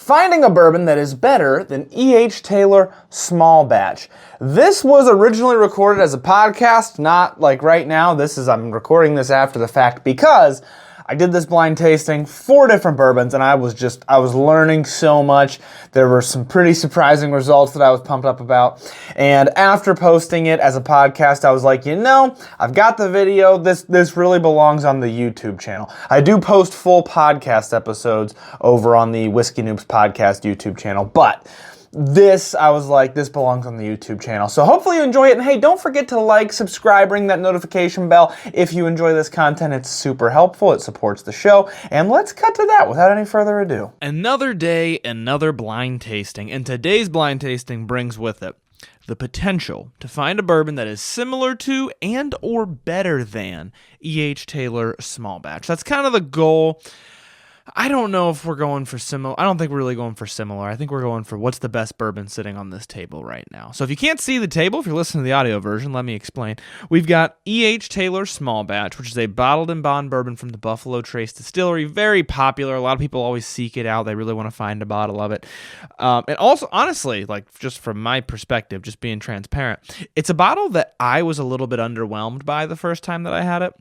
finding a bourbon that is better than E.H. Taylor Small Batch. This was originally recorded as a podcast, not like right now. I'm recording this after the fact because I did this blind tasting, 4 different bourbons, and I was learning so much. There were some pretty surprising results that I was pumped up about. And after posting it as a podcast, I was like, I've got the video. This really belongs on the YouTube channel. I do post full podcast episodes over on the Whiskey Noobs Podcast YouTube channel, but I was like, this belongs on the YouTube channel. So hopefully you enjoy it. And hey, don't forget to like, subscribe, ring that notification bell if you enjoy this content. It's super helpful. It supports the show. And let's cut to that without any further ado. Another day, another blind tasting. And today's blind tasting brings with it the potential to find a bourbon that is similar to and or better than E.H. Taylor Small Batch. That's kind of the goal. I don't know if we're going for similar. I don't think we're really going for similar. I think we're going for what's the best bourbon sitting on this table right now. So if you can't see the table, if you're listening to the audio version, let me explain. We've got E.H. Taylor Small Batch, which is a bottled and bond bourbon from the Buffalo Trace Distillery. Very popular. A lot of people always seek it out. They really want to find a bottle of it. And also, honestly, like just from my perspective, just being transparent, it's a bottle that I was a little bit underwhelmed by the first time that I had it.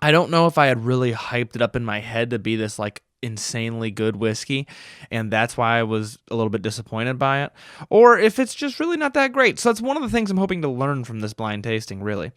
I don't know if I had really hyped it up in my head to be this like insanely good whiskey, and that's why I was a little bit disappointed by it, or if it's just really not that great. So that's one of the things I'm hoping to learn from this blind tasting, really.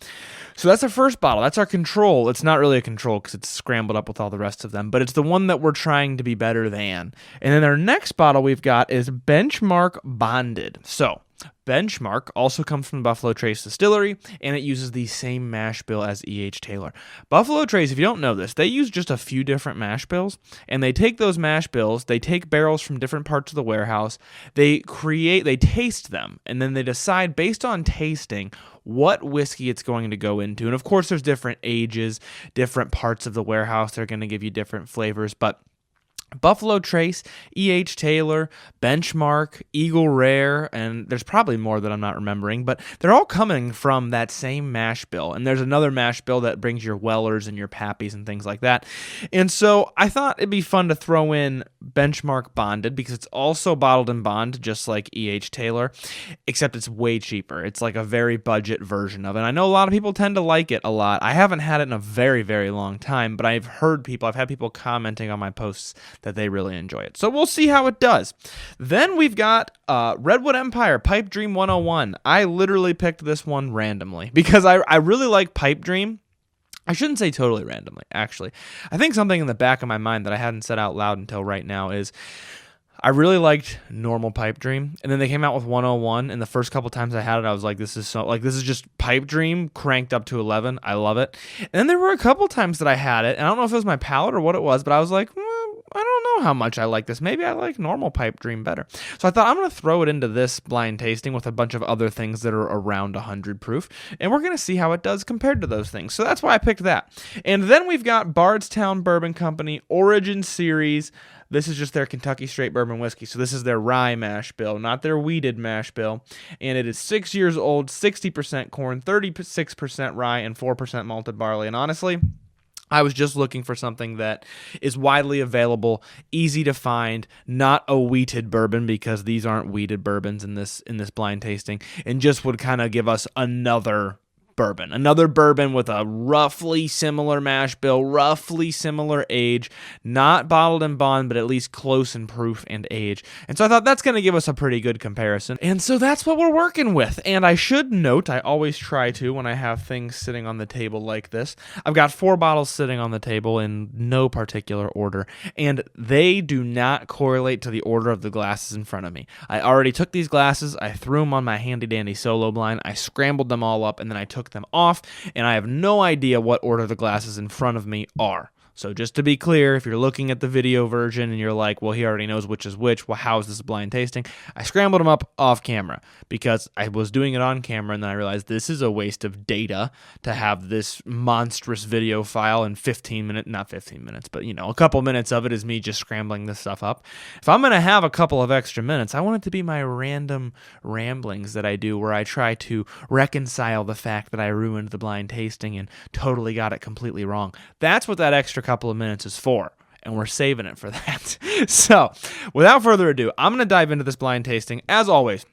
So that's our first bottle. That's our control. It's not really a control because it's scrambled up with all the rest of them, but it's the one that we're trying to be better than. And then our next bottle we've got is Benchmark Bonded. So Benchmark also comes from the Buffalo Trace Distillery, and it uses the same mash bill as E.H. Taylor. Buffalo Trace, if you don't know this, they use just a few different mash bills, and they take those mash bills, they take barrels from different parts of the warehouse, they taste them, and then they decide based on tasting what whiskey it's going to go into. And of course, there's different ages, different parts of the warehouse, they're going to give you different flavors, but Buffalo Trace, E.H. Taylor, Benchmark, Eagle Rare, and there's probably more that I'm not remembering, but they're all coming from that same mash bill. And there's another mash bill that brings your Wellers and your Pappies and things like that. And so I thought it'd be fun to throw in Benchmark Bonded because it's also bottled in bond, just like E.H. Taylor, except it's way cheaper. It's like a very budget version of it. And I know a lot of people tend to like it a lot. I haven't had it in a very, very long time, but I've had people commenting on my posts that they really enjoy it. So we'll see how it does. Then we've got Redwood Empire Pipe Dream 101. I literally picked this one randomly because I really like Pipe Dream. I shouldn't say totally randomly, actually. I think something in the back of my mind that I hadn't said out loud until right now is I really liked normal Pipe Dream, and then they came out with 101, and the first couple times I had it, I was like, this is just Pipe Dream cranked up to 11. I love it. And then there were a couple times that I had it, and I don't know if it was my palate or what it was, but I was like, I don't know how much I like this. Maybe I like normal Pipe Dream better. So I thought I'm going to throw it into this blind tasting with a bunch of other things that are around 100 proof, and we're going to see how it does compared to those things. So that's why I picked that. And then we've got Bardstown Bourbon Company Origin Series. This is just their Kentucky Straight Bourbon Whiskey. So this is their rye mash bill, not their wheated mash bill. And it is 6 years old, 60% corn, 36% rye, and 4% malted barley. And honestly, I was just looking for something that is widely available, easy to find, not a wheated bourbon because these aren't wheated bourbons in this blind tasting, and just would kind of give us another bourbon with a roughly similar mash bill, roughly similar age, not bottled in bond, but at least close in proof and age. And so I thought that's going to give us a pretty good comparison. And so that's what we're working with. And I should note, I always try to when I have things sitting on the table like this. I've got 4 bottles sitting on the table in no particular order, and they do not correlate to the order of the glasses in front of me. I already took these glasses, I threw them on my handy dandy solo blind, I scrambled them all up, and then I took them off, and I have no idea what order the glasses in front of me are. So just to be clear, if you're looking at the video version and you're like, well, he already knows which is which, well, how is this blind tasting? I scrambled them up off camera because I was doing it on camera, and then I realized this is a waste of data to have this monstrous video file in 15 minutes, not 15 minutes, but a couple minutes of it is me just scrambling this stuff up. If I'm going to have a couple of extra minutes, I want it to be my random ramblings that I do where I try to reconcile the fact that I ruined the blind tasting and totally got it completely wrong. That's what that extra couple of minutes is for. and we're saving it for that. So, without further ado, I'm going to dive into this blind tasting. As always,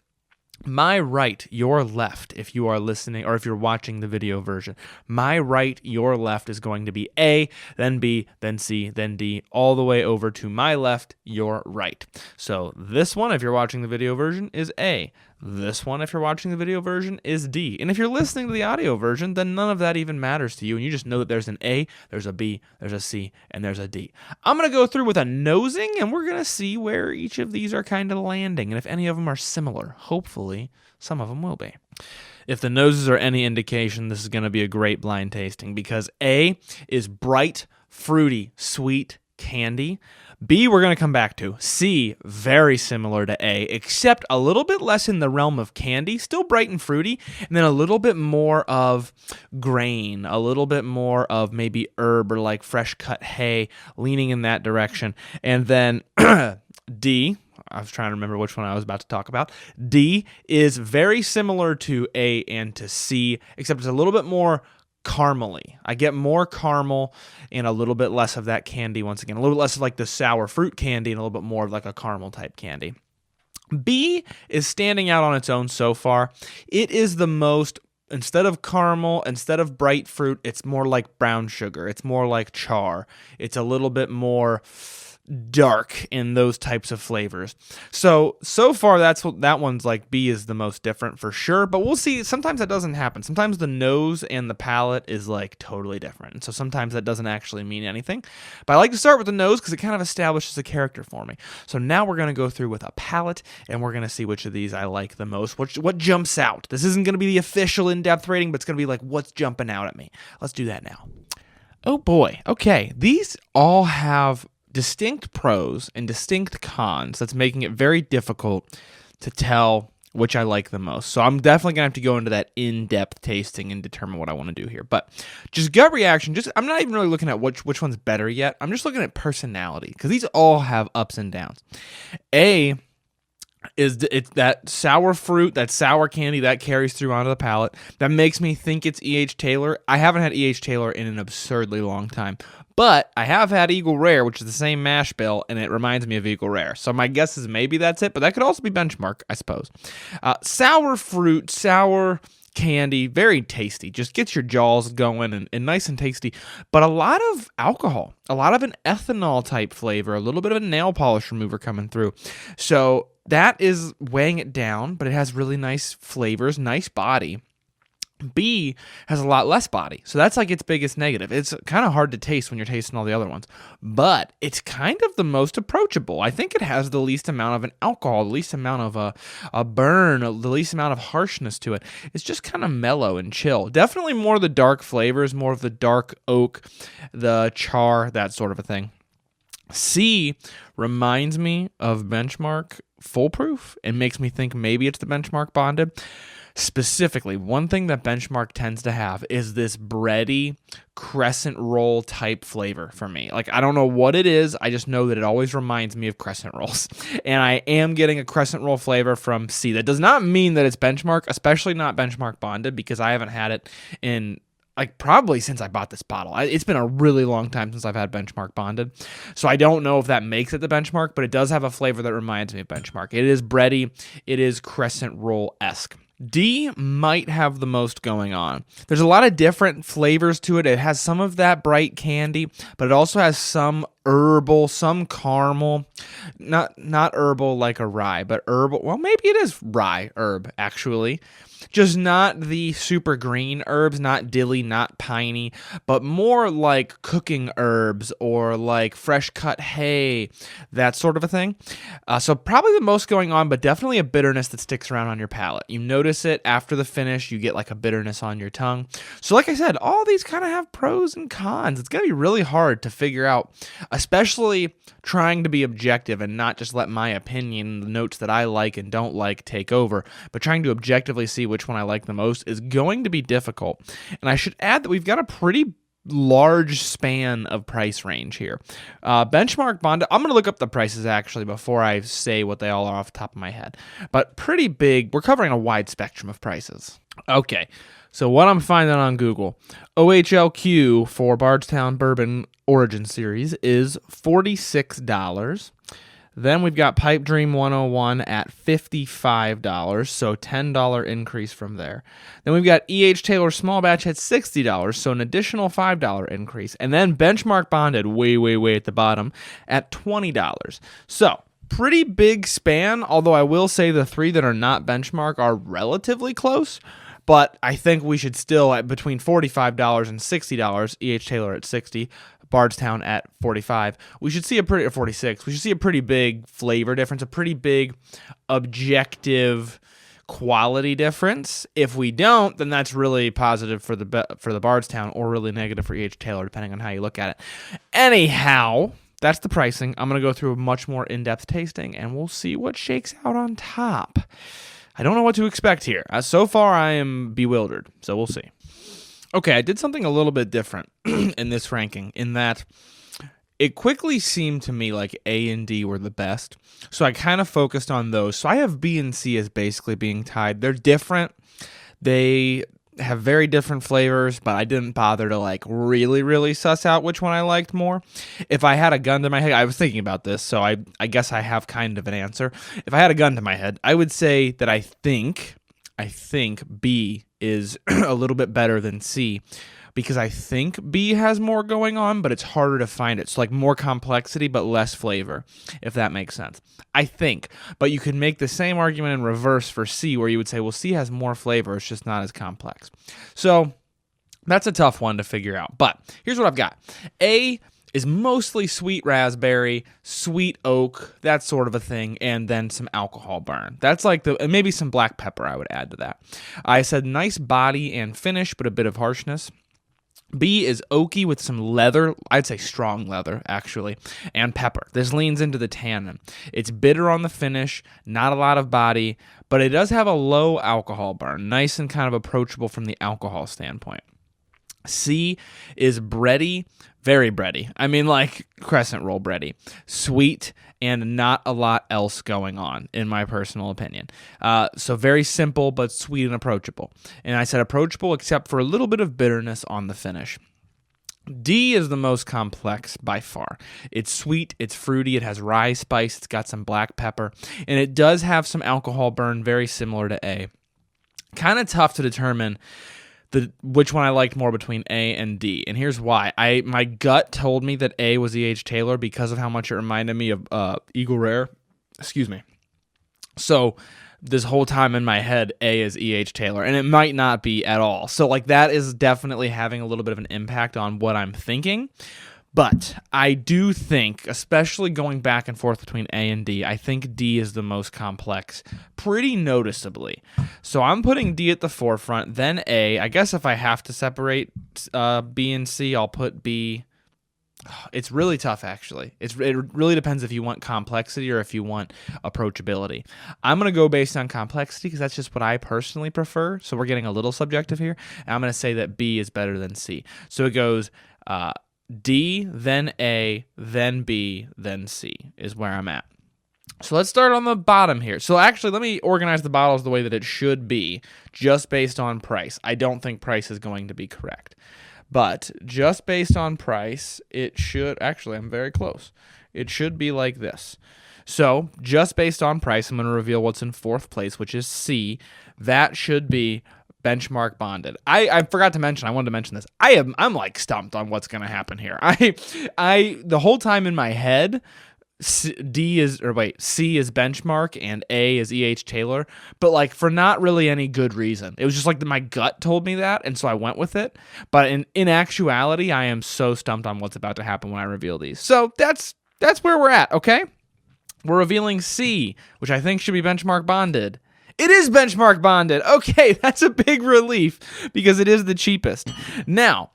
my right, your left, if you are listening or if you're watching the video version. My right, your left is going to be A, then B, then C, then D, all the way over to my left, your right. So this one, if you're watching the video version, is A. This one, if you're watching the video version, is D. And if you're listening to the audio version, then none of that even matters to you. And you just know that there's an A, there's a B, there's a C, and there's a D. I'm going to go through with a nosing, and we're going to see where each of these are kind of landing. And if any of them are similar, hopefully some of them will be. If the noses are any indication, this is going to be a great blind tasting because A is bright, fruity, sweet candy. B, we're going to come back to. C, very similar to A, except a little bit less in the realm of candy, still bright and fruity, and then a little bit more of grain, a little bit more of maybe herb or like fresh cut hay, leaning in that direction. And then D, I was trying to remember which one I was about to talk about. D is very similar to A and to C, except it's a little bit more caramely. I get more caramel and a little bit less of that candy once again. A little bit less of like the sour fruit candy and a little bit more of like a caramel type candy. B is standing out on its own so far. It is the most, instead of caramel, instead of bright fruit, it's more like brown sugar. It's more like char. It's a little bit more dark in those types of flavors. So far that one's like B is the most different for sure, but we'll see. Sometimes that doesn't happen. Sometimes the nose and the palate is like totally different. And so sometimes that doesn't actually mean anything. But I like to start with the nose because it kind of establishes a character for me. So now we're going to go through with a palate and we're going to see which of these I like the most. What jumps out. This isn't going to be the official in-depth rating, but it's going to be like what's jumping out at me. Let's do that now. Oh boy. Okay. These all have distinct pros and distinct cons that's making it very difficult to tell which I like the most. So I'm definitely going to have to go into that in-depth tasting and determine what I want to do here. But just gut reaction, I'm not even really looking at which one's better yet. I'm just looking at personality because these all have ups and downs. A is it's that sour fruit, that sour candy that carries through onto the palate. That makes me think it's E.H. Taylor. I haven't had E.H. Taylor in an absurdly long time. But I have had Eagle Rare, which is the same mash bill, and it reminds me of Eagle Rare. So my guess is maybe that's it, but that could also be Benchmark, I suppose. Sour fruit, sour candy, very tasty. Just gets your jaws going and nice and tasty. But a lot of alcohol, a lot of an ethanol type flavor, a little bit of a nail polish remover coming through. So that is weighing it down, but it has really nice flavors, nice body. B has a lot less body. So that's like its biggest negative. It's kind of hard to taste when you're tasting all the other ones. But it's kind of the most approachable. I think it has the least amount of an alcohol, the least amount of a burn, the least amount of harshness to it. It's just kind of mellow and chill. Definitely more of the dark flavors, more of the dark oak, the char, that sort of a thing. C reminds me of Benchmark Foolproof. It makes me think maybe it's the Benchmark Bonded. Specifically, one thing that Benchmark tends to have is this bready crescent roll type flavor for me. Like, I don't know what it is. I just know that it always reminds me of crescent rolls. And I am getting a crescent roll flavor from C. That does not mean that it's Benchmark, especially not Benchmark Bonded, because I haven't had it in like probably since I bought this bottle. It's been a really long time since I've had Benchmark Bonded. So I don't know if that makes it the Benchmark, but it does have a flavor that reminds me of Benchmark. It is bready. It is crescent roll-esque. D might have the most going on. There's a lot of different flavors to it. It has some of that bright candy, but it also has some herbal, some caramel. Not herbal like a rye, but herbal. Well, maybe it is rye herb, actually. Just not the super green herbs, not dilly, not piney, but more like cooking herbs or like fresh cut hay, that sort of a thing. So probably the most going on, but definitely a bitterness that sticks around on your palate. You notice it after the finish, you get like a bitterness on your tongue. So like I said, all these kind of have pros and cons. It's going to be really hard to figure out, especially trying to be objective and not just let my opinion, the notes that I like and don't like, take over, but trying to objectively see which one I like the most is going to be difficult. And I should add that we've got a pretty large span of price range here. Benchmark bonded, I'm going to look up the prices actually before I say what they all are off the top of my head. But pretty big, we're covering a wide spectrum of prices. Okay, so what I'm finding on Google, OHLQ for Bardstown Bourbon Origin Series is $46. Then we've got Pipe Dream 101 at $55, so $10 increase from there. Then we've got E.H. Taylor Small Batch at $60, so an additional $5 increase. And then Benchmark Bonded, way at the bottom, at $20. So pretty big span, although I will say the three that are not Benchmark are relatively close. But I think we should still, at between $45 and $60, E.H. Taylor at $60, Bardstown at $45, we should see a pretty, or $46, we should see a pretty big flavor difference, a pretty big objective quality difference. If we don't, then that's really positive for the Bardstown, or really negative for E.H. Taylor, depending on how you look at it. Anyhow, that's the pricing. I'm going to go through a much more in-depth tasting, and we'll see what shakes out on top. I don't know what to expect here. So far, I am bewildered, so we'll see. Okay, I did something a little bit different in this ranking, in that it quickly seemed to me like A and D were the best, so I kind of focused on those. So I have B and C as basically being tied. They're different. They have very different flavors, but I didn't bother to like really suss out which one I liked more. If I had a gun to my head, I was thinking about this, so I guess I have kind of an answer. If I had a gun to my head, I would say that I think B is a little bit better than C, because I think B has more going on, but it's harder to find it. So like more complexity, but less flavor, if that makes sense. I think. But you can make the same argument in reverse for C, where you would say, well, C has more flavor, it's just not as complex. So that's a tough one to figure out. But here's what I've got. A is mostly sweet raspberry, sweet oak, that sort of a thing, and then some alcohol burn. That's like and maybe some black pepper I would add to that. I said nice body and finish, but a bit of harshness. B is oaky with some leather, I'd say strong leather, actually, and pepper. This leans into the tannin. It's bitter on the finish, not a lot of body, but it does have a low alcohol burn, nice and kind of approachable from the alcohol standpoint. C is bready, very bready. I mean, like crescent roll bready. Sweet and not a lot else going on, in my personal opinion. So very simple, but sweet and approachable. And I said approachable except for a little bit of bitterness on the finish. D is the most complex by far. It's sweet, it's fruity, it has rye spice, it's got some black pepper, and it does have some alcohol burn, very similar to A. Kind of tough to determine which one I liked more between A and D, and here's why. My gut told me that A was E.H. Taylor because of how much it reminded me of Eagle Rare. Excuse me. So this whole time in my head, A is E.H. Taylor, and it might not be at all. So like that is definitely having a little bit of an impact on what I'm thinking. But I do think, especially going back and forth between A and D, I think D is the most complex, pretty noticeably. So I'm putting D at the forefront, then A. I guess if I have to separate B and C, I'll put B. It's really tough, actually. It really depends if you want complexity or if you want approachability. I'm going to go based on complexity because that's just what I personally prefer. So we're getting a little subjective here. And I'm going to say that B is better than C. So it goes D, then A, then B, then C is where I'm at. So let's start on the bottom here. So actually, let me organize the bottles the way that it should be, just based on price. I don't think price is going to be correct. But just based on price, it should, actually, I'm very close. It should be like this. So just based on price, I'm going to reveal what's in fourth place, which is C. That should be Benchmark Bonded. I forgot to mention, I wanted to mention this. I'm like stumped on what's going to happen here. The whole time in my head, C is Benchmark and A is E.H. Taylor, but like for not really any good reason. It was just like my gut told me that, and so I went with it. But in actuality, I am so stumped on what's about to happen when I reveal these. So that's where we're at, okay? We're revealing C, which I think should be Benchmark Bonded. It is Benchmark Bonded. Okay, that's a big relief because it is the cheapest. Now,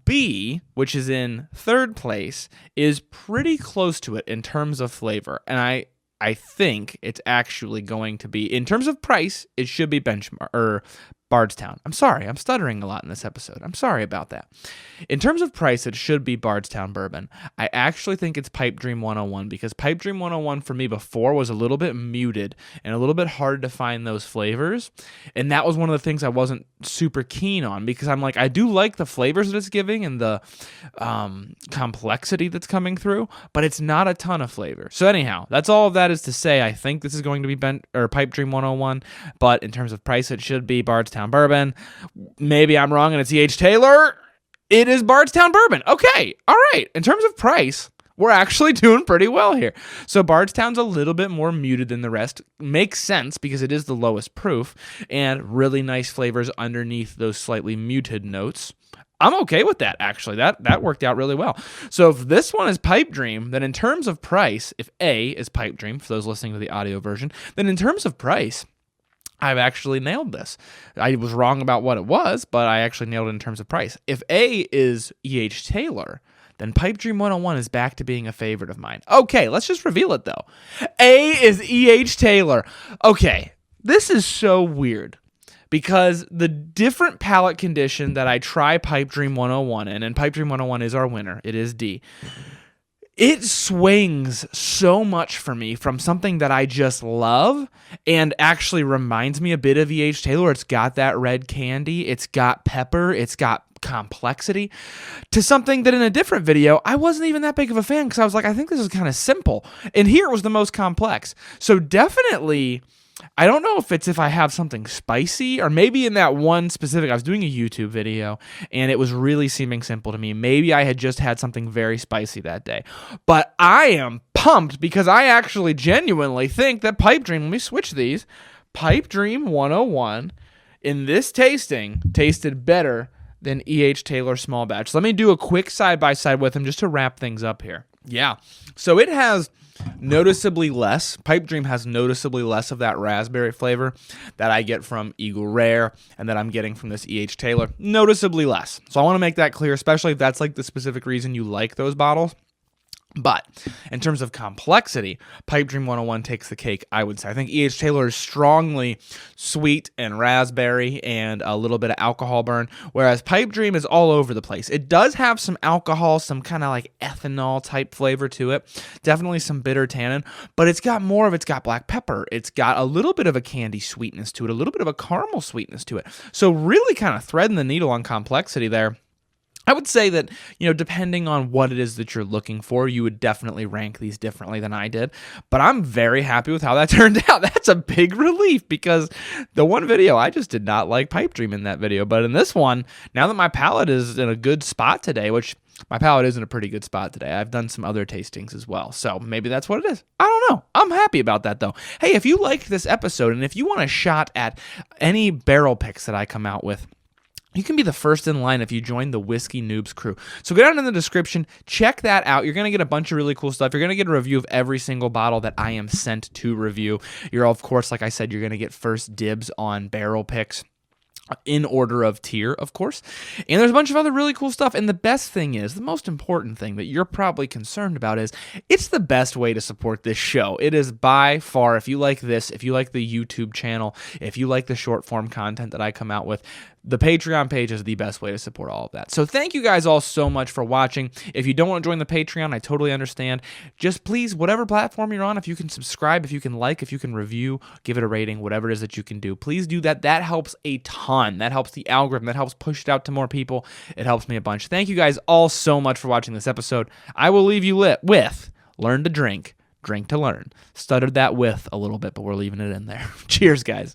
B, which is in third place, is pretty close to it in terms of flavor. And I think it's actually going to be, in terms of price, it should be Bardstown. I'm sorry, I'm stuttering a lot in this episode. I'm sorry about that. In terms of price, it should be Bardstown Bourbon. I actually think it's Pipe Dream 101 because Pipe Dream 101 for me before was a little bit muted and a little bit hard to find those flavors. And that was one of the things I wasn't super keen on because I'm like, I do like the flavors that it's giving and the complexity that's coming through, but it's not a ton of flavor. So anyhow, that's all of that is to say I think this is going to be Pipe Dream 101, but in terms of price, it should be Bardstown Bourbon. Maybe I'm wrong and it's E.H. Taylor. It is Bardstown Bourbon. Okay, all right. In terms of price, we're actually doing pretty well here. So Bardstown's a little bit more muted than the rest. Makes sense because it is the lowest proof and really nice flavors underneath those slightly muted notes. I'm okay with that, actually. That worked out really well. So if this one is Pipe Dream, then in terms of price, if A is Pipe Dream, for those listening to the audio version, then in terms of price, I've actually nailed this. I was wrong about what it was, but I actually nailed it in terms of price. If A is E.H. Taylor, then Pipe Dream 101 is back to being a favorite of mine. Okay, let's just reveal it, though. A is E.H. Taylor. Okay, this is so weird because the different palate condition that I try Pipe Dream 101 in, and Pipe Dream 101 is our winner. It is D. It swings so much for me from something that I just love and actually reminds me a bit of E.H. Taylor. It's got that red candy. It's got pepper. It's got complexity to something that in a different video, I wasn't even that big of a fan because I was like, I think this is kind of simple. And here it was the most complex. So definitely, I don't know if I have something spicy or maybe in that one specific, I was doing a YouTube video and it was really seeming simple to me. Maybe I had just had something very spicy that day, but I am pumped because I actually genuinely think that Pipe Dream, let me switch these, Pipe Dream 101 in this tasting tasted better than E.H. Taylor small batch. Let me do a quick side-by-side with them just to wrap things up here. Yeah, so it has noticeably less. Pipe Dream has noticeably less of that raspberry flavor that I get from Eagle Rare and that I'm getting from this E.H. Taylor. Noticeably less. So I want to make that clear, especially if that's like the specific reason you like those bottles. But in terms of complexity, Pipe Dream 101 takes the cake, I would say. I think E.H. Taylor is strongly sweet and raspberry and a little bit of alcohol burn, whereas Pipe Dream is all over the place. It does have some alcohol, some kind of like ethanol type flavor to it, definitely some bitter tannin, but it's got black pepper. It's got a little bit of a candy sweetness to it, a little bit of a caramel sweetness to it. So really kind of threading the needle on complexity there. I would say that, depending on what it is that you're looking for, you would definitely rank these differently than I did. But I'm very happy with how that turned out. That's a big relief because the one video, I just did not like Pipe Dream in that video. But in this one, now that my palate is in a good spot today, which my palate is in a pretty good spot today. I've done some other tastings as well. So maybe that's what it is. I don't know. I'm happy about that though. Hey, if you liked this episode and if you want a shot at any barrel picks that I come out with, you can be the first in line if you join the Whiskey Noobs crew. So go down in the description, check that out. You're going to get a bunch of really cool stuff. You're going to get a review of every single bottle that I am sent to review. You're, of course, like I said, you're going to get first dibs on barrel picks in order of tier, of course. And there's a bunch of other really cool stuff. And the best thing is, the most important thing that you're probably concerned about is, it's the best way to support this show. It is by far, if you like this, if you like the YouTube channel, if you like the short form content that I come out with, the Patreon page is the best way to support all of that. So thank you guys all so much for watching. If you don't want to join the Patreon, I totally understand. Just please, whatever platform you're on, if you can subscribe, if you can like, if you can review, give it a rating, whatever it is that you can do, please do that. That helps a ton. That helps the algorithm. That helps push it out to more people. It helps me a bunch. Thank you guys all so much for watching this episode. I will leave you with learn to drink, drink to learn. Stuttered that with a little bit, but we're leaving it in there. Cheers, guys.